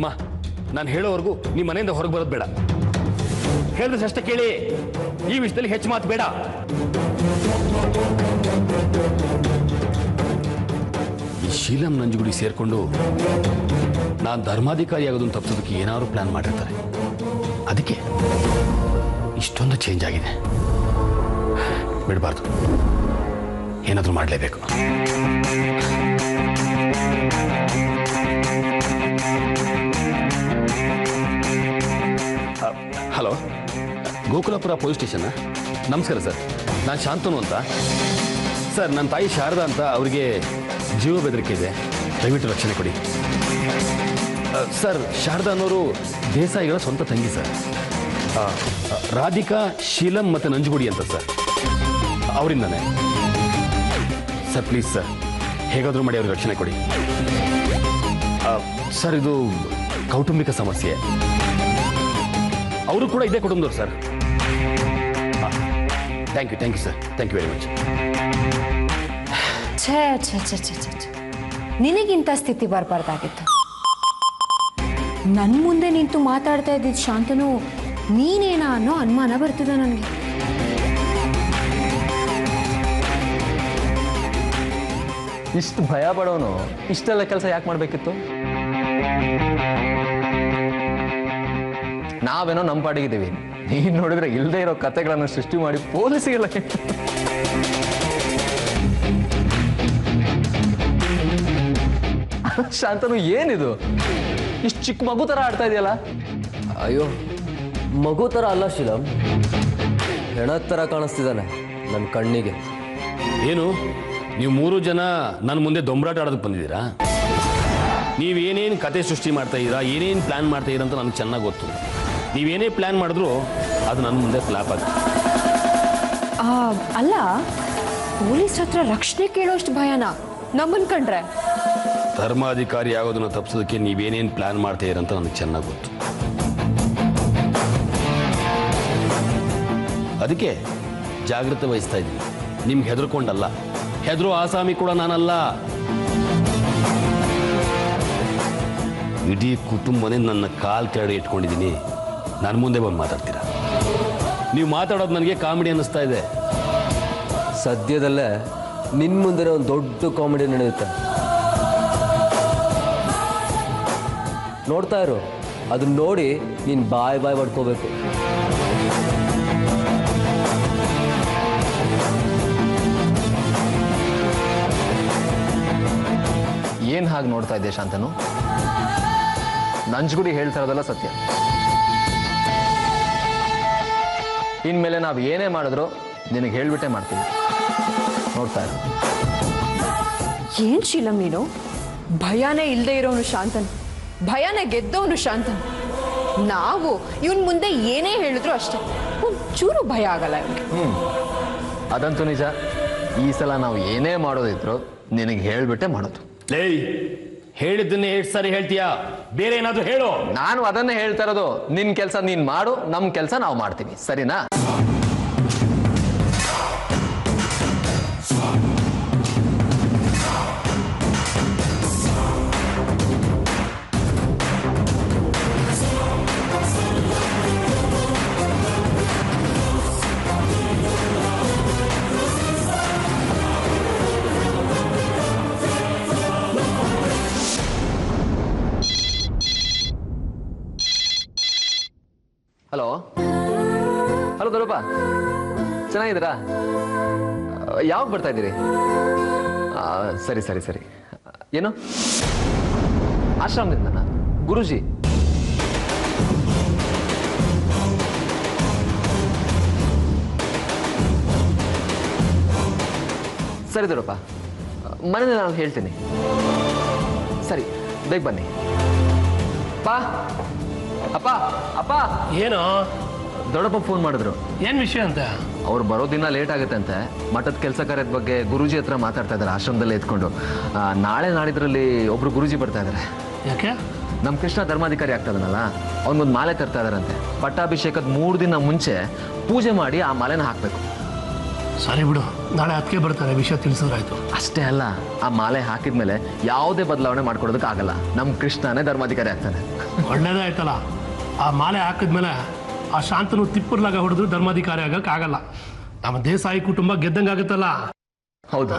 ಅಮ್ಮ ನಾನು ಹೇಳೋವರೆಗೂ ನಿಮ್ಮ ಮನೆಯಿಂದ ಹೊರಗೆ ಬರೋದು ಬೇಡ. ಹೇಳಿದಷ್ಟೇ ಕೇಳಿ. ಈ ವಿಷಯದಲ್ಲಿ ಹೆಚ್ಚು ಮಾತು ಬೇಡ. ಈ ಶೀಲಂ ನಂಜುಗುಡಿ ಸೇರ್ಕೊಂಡು ನಾನು ಧರ್ಮಾಧಿಕಾರಿ ಆಗೋದನ್ನು ತಪ್ಪಿಸೋದಕ್ಕೆ ಏನಾದ್ರು ಪ್ಲಾನ್ ಮಾಡಿರ್ತಾರೆ. ಅದಕ್ಕೆ ಇಷ್ಟೊಂದು ಚೇಂಜ್ ಆಗಿದೆ. ಬಿಡಬಾರ್ದು, ಏನಾದರೂ ಮಾಡಲೇಬೇಕು. Hello, Gokulapura police station. ನಮಸ್ಕಾರ ಸರ್, ನಾನು ಶಾಂತನು ಅಂತ. ಸರ್, ನನ್ನ ತಾಯಿ ಶಾರದಾ ಅಂತ, ಅವರಿಗೆ ಜೀವ ಬೆದರಿಕೆ ಇದೆ, ದಯವಿಟ್ಟು ರಕ್ಷಣೆ ಕೊಡಿ. ಸರ್, ಶಾರದಾ ಅನ್ನೋರು ದೇಸಾಯಿಗಳ ಸ್ವಂತ ತಂಗಿ ಸರ್. ರಾಧಿಕಾ, ಶೀಲಂ ಮತ್ತು ನಂಜುಗುಡಿ ಅಂತ ಸರ್, ಅವರಿಂದಾನೆ ಸರ್. ಪ್ಲೀಸ್ ಸರ್, ಹೇಗಾದರೂ ಮಾಡಿ ಅವ್ರಿಗೆ ರಕ್ಷಣೆ ಕೊಡಿ ಸರ್. ಇದು ಕೌಟುಂಬಿಕ ಸಮಸ್ಯೆ. ಅವರು ಕೂಡ ಇದೇ ಕುಟುಂಬದವ್ರು sir. Thank you sir, thank you very much. ಛೇ ಛೇ ಛೇ ಛೇ ಛೇ ಛೇ, ನಿನಗಿಂತ ಸ್ಥಿತಿ ಬರಬಾರ್ದಾಗಿತ್ತು. ನನ್ನ ಮುಂದೆ ನಿಂತು ಮಾತಾಡ್ತಾ ಇದ್ದಿದ್ದು ಶಾಂತನು ನೀನೇನಾ ಅನ್ನೋ ಅನುಮಾನ ಬರ್ತಿದೆ ನನಗೆ. ಇಷ್ಟು ಭಯ ಪಡೋನು ಇಷ್ಟೆಲ್ಲ ಕೆಲಸ ಯಾಕೆ ಮಾಡಬೇಕಿತ್ತು? ನಾವೇನೋ ನಮ್ಮ ಪಾಡಿಗಿದ್ದೀವಿ, ನೀನು ನೋಡಿದ್ರೆ ಇಲ್ಲದೆ ಇರೋ ಕತೆಗಳನ್ನು ಸೃಷ್ಟಿ ಮಾಡಿ ಪೊಲೀಸಿಗೆಲ್ಲ. ಶಾಂತನು ಏನಿದು, ಇಷ್ಟು ಚಿಕ್ಕ ಮಗು ಥರ ಆಡ್ತಾ ಇದೆಯಲ್ಲ? ಅಯ್ಯೋ, ಮಗು ಥರ ಅಲ್ಲ ಶೀಲಂ, ಹೆಣದ ಥರ ಕಾಣಿಸ್ತಿದ್ದಾನೆ ನನ್ನ ಕಣ್ಣಿಗೆ. ಏನು ನೀವು 3 ಜನ ನನ್ನ ಮುಂದೆ ದೊಂಬರಾಟ ಆಡೋದಕ್ಕೆ ಬಂದಿದ್ದೀರಾ? ನೀವೇನೇನು ಕತೆ ಸೃಷ್ಟಿ ಮಾಡ್ತಾ ಇದ್ದೀರಾ, ಏನೇನು ಪ್ಲ್ಯಾನ್ ಮಾಡ್ತಾ ಇದ್ದೀರಾ ಅಂತ ನನಗೆ ಚೆನ್ನಾಗಿ ಗೊತ್ತು. ನೀವೇನೇ ಪ್ಲ್ಯಾನ್ ಮಾಡಿದ್ರು ಅದು ನನ್ನ ಮುಂದೆ ಫ್ಲಾಪ್ ಆಗುತ್ತೆ. ಅಲ್ಲ, ಪೊಲೀಸ್ ಹತ್ರ ರಕ್ಷಣೆ ಕೇಳೋಷ್ಟು ಭಯನಾ ನಮ್ಮನ್ ಕಂಡ್ರೆ? ಧರ್ಮಾಧಿಕಾರಿ ಆಗೋದನ್ನು ತಪ್ಪಿಸೋದಕ್ಕೆ ನೀವೇನೇನು ಪ್ಲ್ಯಾನ್ ಮಾಡ್ತಾ ಇದ್ದೀರಾ ಅಂತ ನನಗೆ ಚೆನ್ನಾಗಿ ಗೊತ್ತು. ಅದಕ್ಕೆ ಜಾಗ್ರತೆ ವಹಿಸ್ತಾ ಇದ್ದೀನಿ. ನಿಮ್ಗೆ ಹೆದರ್ಕೊಂಡಲ್ಲ, ಹೆದರೋ ಆಸಾಮಿ ಕೂಡ ನಾನಲ್ಲ. ಇಡೀ ಕುಟುಂಬನೇ ನನ್ನ ಕಾಲ್ ಕೆಳಗಡೆ ಇಟ್ಕೊಂಡಿದ್ದೀನಿ. ನನ್ನ ಮುಂದೆ ಬಂದು ಮಾತಾಡ್ತೀರಾ? ನೀವು ಮಾತಾಡೋದು ನನಗೆ ಕಾಮಿಡಿ ಅನ್ನಿಸ್ತಾ ಇದೆ. ಸದ್ಯದಲ್ಲೇ ನಿನ್ನ ಮುಂದೆ ಒಂದು ದೊಡ್ಡ ಕಾಮಿಡಿ ನಡೆಯುತ್ತೆ, ನೋಡ್ತಾ ಇರು. ಅದನ್ನ ನೋಡಿ ನೀನು ಬಾಯ್ ಮಾಡ್ಕೋಬೇಕು. ಏನು ಹಾಗೆ ನೋಡ್ತಾ ಇದ್ದೆ ಶಾಂತನು? ನಂಜುಗುಡಿ ಹೇಳ್ತಾ ಇರೋದಲ್ಲ ಸತ್ಯ. ಇನ್ಮೇಲೆ ನಾವು ಏನೇ ಮಾಡಿದ್ರು ನಿನಗೆ ಹೇಳ್ಬಿಟ್ಟೆ ಮಾಡ್ತೀವಿ, ನೋಡ್ತಾ ಇರು. ಏನ್ ಶೀಲಂ ನೀನು? ಭಯನೇ ಇಲ್ಲದೆ ಇರೋನು ಶಾಂತನ್, ಭಯನೇ ಗೆದ್ದವನು ಶಾಂತನ್. ನಾವು ಇವನ್ ಮುಂದೆ ಏನೇ ಹೇಳಿದ್ರು ಅಷ್ಟೇ, ಒಂಚೂರು ಭಯ ಆಗಲ್ಲ ಇವನಿಗೆ. ಅದಂತೂ ನಿಜ. ಈ ಸಲ ನಾವು ಏನೇ ಮಾಡೋದಿದ್ರು ನಿನಗೆ ಹೇಳ್ಬಿಟ್ಟೆ ಮಾಡೋದು. ಲೇಯ್, ಹೇಳಿದ್ದನ್ನೇ ಎಷ್ಟು ಸಾರಿ ಹೇಳ್ತೀಯಾ? ಬೇರೆ ಏನಾದರೂ ಹೇಳು. ನಾನು ಅದನ್ನೇ ಹೇಳ್ತಾ ಇರೋದು. ನಿನ್ನ ಕೆಲಸ ನೀನು ಮಾಡು, ನಮ್ಮ ಕೆಲಸ ನಾವು ಮಾಡ್ತೀವಿ, ಸರಿನಾ? ಹಲೋ ಹಲೋ ದೊರಪ್ಪ, ಚೆನ್ನಾಗಿದ್ದೀರಾ? ಯಾವಾಗ ಬರ್ತಾ ಇದ್ದೀರಿ? ಸರಿ ಸರಿ ಸರಿ. ಏನು ಆಶ್ರಮದಿಂದ? ಗುರುಜಿ ಸರಿ ದೊರಪ್ಪ, ಮನೇಲಿ ನಾನು ಹೇಳ್ತೀನಿ. ಸರಿ, ಬೇಗ ಬನ್ನಿ. ಪಾ ಅಪ್ಪ ಅಪ್ಪ. ಏನೋ ದೊಡ್ಡಪ್ಪ ಫೋನ್ ಮಾಡಿದ್ರು. ಏನ್ ವಿಷಯ ಅಂತ? ಅವ್ರು ಬರೋ ದಿನ ಲೇಟ್ ಆಗುತ್ತೆ ಅಂತೆ. ಮಠದ ಕೆಲಸ ಕಾರ್ಯದ ಬಗ್ಗೆ ಗುರುಜಿ ಹತ್ರ ಮಾತಾಡ್ತಾ ಇದ್ದಾರೆ, ಆಶ್ರಮದಲ್ಲೇ ಎತ್ಕೊಂಡು. ನಾಳೆ ನಾಡಿದ್ರಲ್ಲಿ ಒಬ್ರು ಗುರುಜಿ ಬರ್ತಾ ಇದ್ದಾರೆ. ಯಾಕೆ? ನಮ್ಮ ಕೃಷ್ಣ ಧರ್ಮಾಧಿಕಾರಿ ಆಗ್ತಾ ಇದ್ದಾನಲ್ಲ, ಅವನಿಗೊಂದು ಮಾಲೆ ತರ್ತಾ ಇದಾರಂತೆ. ಪಟ್ಟಾಭಿಷೇಕದ 3 ದಿನ ಮುಂಚೆ ಪೂಜೆ ಮಾಡಿ ಆ ಮಾಲೆನ ಹಾಕಬೇಕು. ಸರಿ ಬಿಡು, ನಾಳೆ ಅದಕ್ಕೆ ಬರ್ತಾರೆ, ವಿಷಯ ತಿಳಿಸಿದ್ರಾಯ್ತು. ಅಷ್ಟೇ ಅಲ್ಲ, ಆ ಮಾಲೆ ಹಾಕಿದ್ಮೇಲೆ ಯಾವುದೇ ಬದಲಾವಣೆ ಮಾಡ್ಕೊಡೋದಕ್ಕಾಗಲ್ಲ. ನಮ್ಮ ಕೃಷ್ಣನೇ ಧರ್ಮಾಧಿಕಾರಿ ಆಗ್ತಾನೆ. ಒಳ್ಳೇದೇ ಆಯ್ತಲ್ಲ. ಆ ಮಾಲೆ ಹಾಕಿದ್ಮೇಲೆ ಆ ಶಾಂತನು ತಿಪ್ಪರ್ಲಾಗ ಹೊಡೆದ್ರು ಧರ್ಮಾಧಿಕಾರಿ ಆಗಕ್ಕಾಗಲ್ಲ. ನಮ್ಮ ದೇಸಾಯಿ ಕುಟುಂಬ ಗೆದ್ದಂಗಾಗತ್ತಲ್ಲ. ಹೌದಾ?